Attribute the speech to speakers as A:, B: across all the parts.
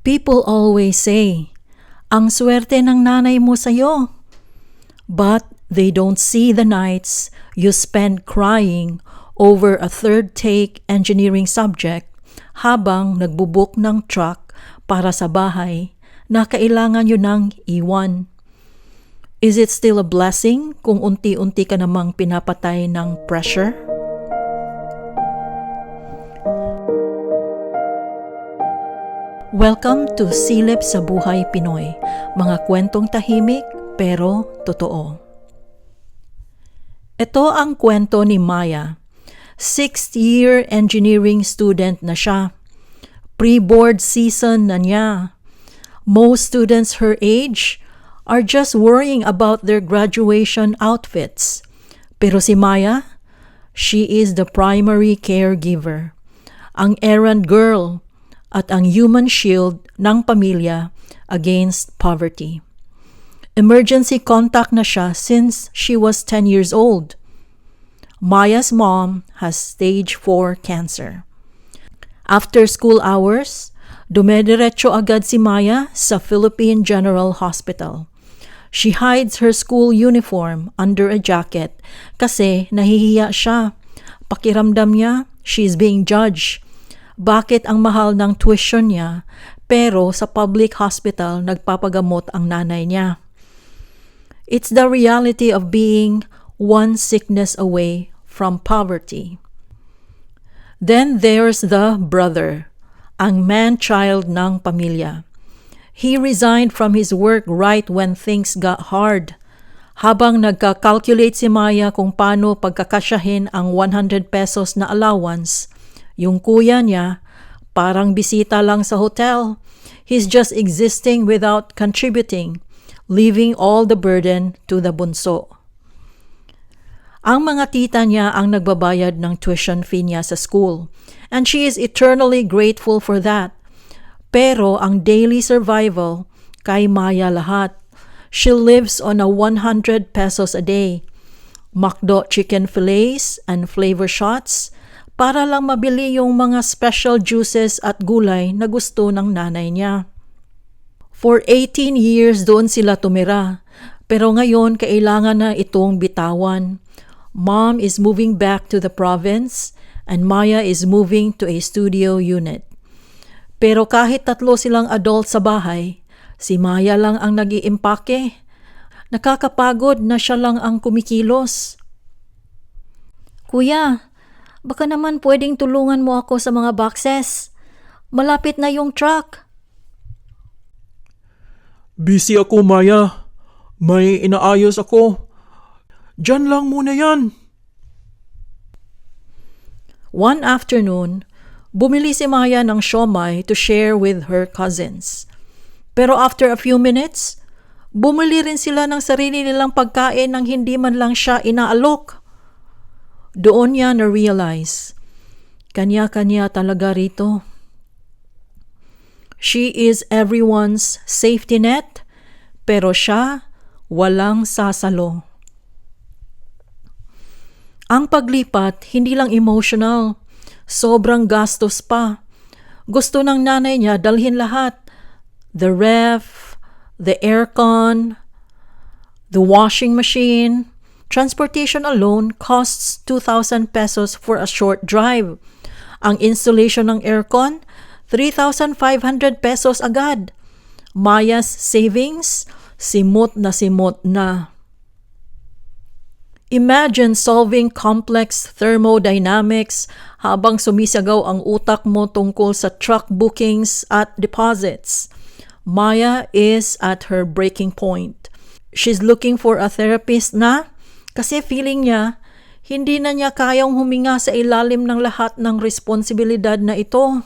A: People always say, ang swerte ng nanay mo sa'yo. But they don't see the nights you spend crying over a third take engineering subject habang nagbubuk ng truck para sa bahay na kailangan nyo nang iwan. Is it still a blessing kung unti-unti ka namang pinapatay ng pressure? Welcome to Silip sa Buhay Pinoy, mga kwentong tahimik pero totoo. Ito ang kwento ni Maya. 6th-year engineering student na siya. Pre-board season na niya. Most students her age are just worrying about their graduation outfits. Pero si Maya, she is the primary caregiver, ang errand girl, at ang human shield ng pamilya against poverty. Emergency contact na siya since she was 10 years old. Maya's mom has stage 4 cancer. After school hours, dumediretso agad si Maya sa Philippine General Hospital. She hides her school uniform under a jacket kasi nahihiya siya. Pakiramdam niya, she's being judged. Bakit ang mahal ng tuition niya pero sa public hospital nagpapagamot ang nanay niya? It's the reality of being one sickness away from poverty. Then there's the brother, ang man-child ng pamilya. He resigned from his work right when things got hard. Habang nagka-calculate si Maya kung paano pagkakasyahin ang 100 pesos na allowance, yung kuya niya, parang bisita lang sa hotel. He's just existing without contributing, leaving all the burden to the bunso. Ang mga tita niya ang nagbabayad ng tuition fee niya sa school, and she is eternally grateful for that. Pero ang daily survival, kay Maya lahat. She lives on a 100 pesos a day. McDo chicken fillets and flavor shots, para lang mabili yung mga special juices at gulay na gusto ng nanay niya. For 18 years doon sila tumira, pero ngayon kailangan na itong bitawan. Mom is moving back to the province and Maya is moving to a studio unit. Pero kahit 3 silang adult sa bahay, si Maya lang ang nag-iimpake. Nakakapagod na siya lang ang kumikilos. Kuya, baka naman pwedeng tulungan mo ako sa mga boxes. Malapit na yung truck.
B: Busy ako, Maya. May inaayos ako. Diyan lang muna yan.
A: One afternoon, bumili si Maya ng siomai to share with her cousins. Pero after a few minutes, bumili rin sila ng sarili nilang pagkain nang hindi man lang siya inaalok. Doon niya na-realize, kanya-kanya talaga rito. She is everyone's safety net, pero siya walang sasalo. Ang paglipat, hindi lang emotional, sobrang gastos pa. Gusto ng nanay niya dalhin lahat. The ref, the aircon, the washing machine. Transportation alone costs 2,000 pesos for a short drive. Ang installation ng aircon, 3,500 pesos agad. Maya's savings, simot na. Imagine solving complex thermodynamics habang sumisagaw ang utak mo tungkol sa truck bookings at deposits. Maya is at her breaking point. She's looking for a therapist na kasi feeling niya, hindi na niya kayang huminga sa ilalim ng lahat ng responsibilidad na ito.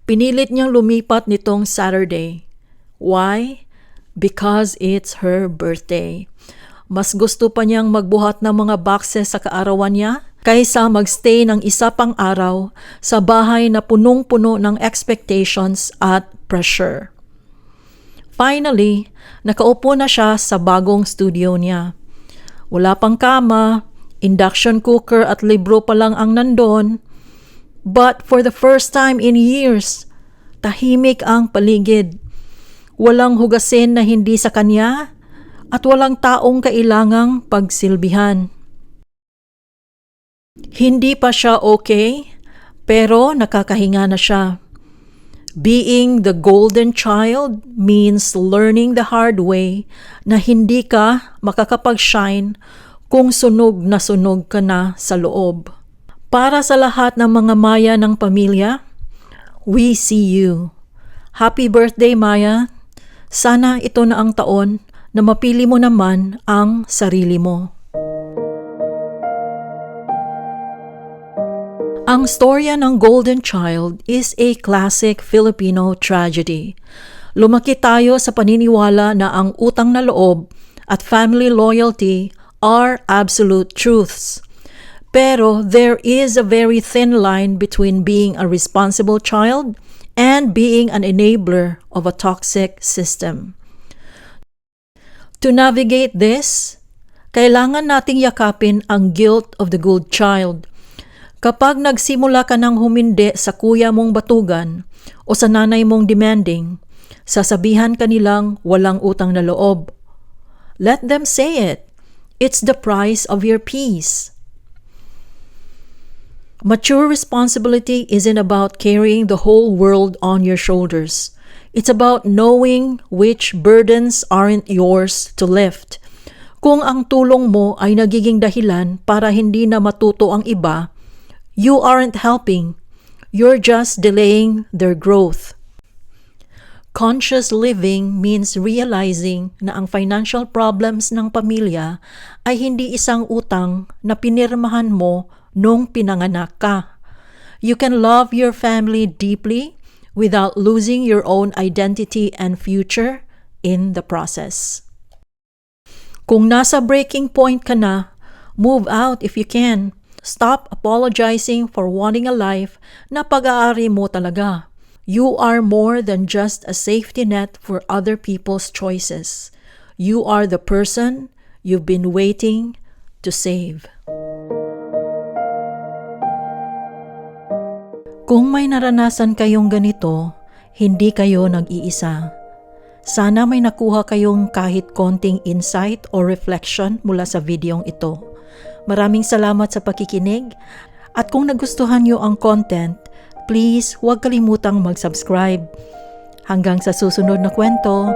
A: Pinilit niyang lumipat nitong Saturday. Why? Because it's her birthday. Mas gusto pa niyang magbuhat ng mga boxes sa kaarawan niya kaysa magstay ng isa pang araw sa bahay na punong-puno ng expectations at pressure. Finally, nakaupo na siya sa bagong studio niya. Wala pang kama, induction cooker at libro pa lang ang nandon. But for the first time in years, Tahimik ang paligid. Walang hugasin na hindi sa kanya at walang taong kailangang pagsilbihan. Hindi pa siya okay, pero nakakahinga na siya. Being the golden child means learning the hard way na hindi ka makakapag-shine kung sunog ka na sa loob. Para sa lahat ng mga Maya ng pamilya, we see you. Happy birthday, Maya. Sana ito na ang taon na mapili mo naman ang sarili mo. Ang storya ng Golden Child is a classic Filipino tragedy. Lumaki tayo sa paniniwala na ang utang na loob at family loyalty are absolute truths. Pero there is a very thin line between being a responsible child and being an enabler of a toxic system. To navigate this, kailangan nating yakapin ang guilt of the good child. Kapag nagsimula ka ng humindi sa kuya mong batugan o sa nanay mong demanding, sasabihan ka nilang walang utang na loob. Let them say it. It's the price of your peace. Mature responsibility isn't about carrying the whole world on your shoulders. It's about knowing which burdens aren't yours to lift. Kung ang tulong mo ay nagiging dahilan para hindi na matuto ang iba, you aren't helping. You're just delaying their growth. Conscious living means realizing na ang financial problems ng pamilya ay hindi isang utang na pinirmahan mo nung pinanganak ka. You can love your family deeply without losing your own identity and future in the process. Kung nasa breaking point ka na, move out if you can. Stop apologizing for wanting a life na pag-aari mo talaga. You are more than just a safety net for other people's choices. You are the person you've been waiting to save. Kung may naranasan kayong ganito, hindi kayo nag-iisa. Sana may nakuha kayong kahit konting insight or reflection mula sa videong ito. Maraming salamat sa pakikinig at kung nagustuhan nyo ang content, please huwag kalimutang mag-subscribe. Hanggang sa susunod na kwento.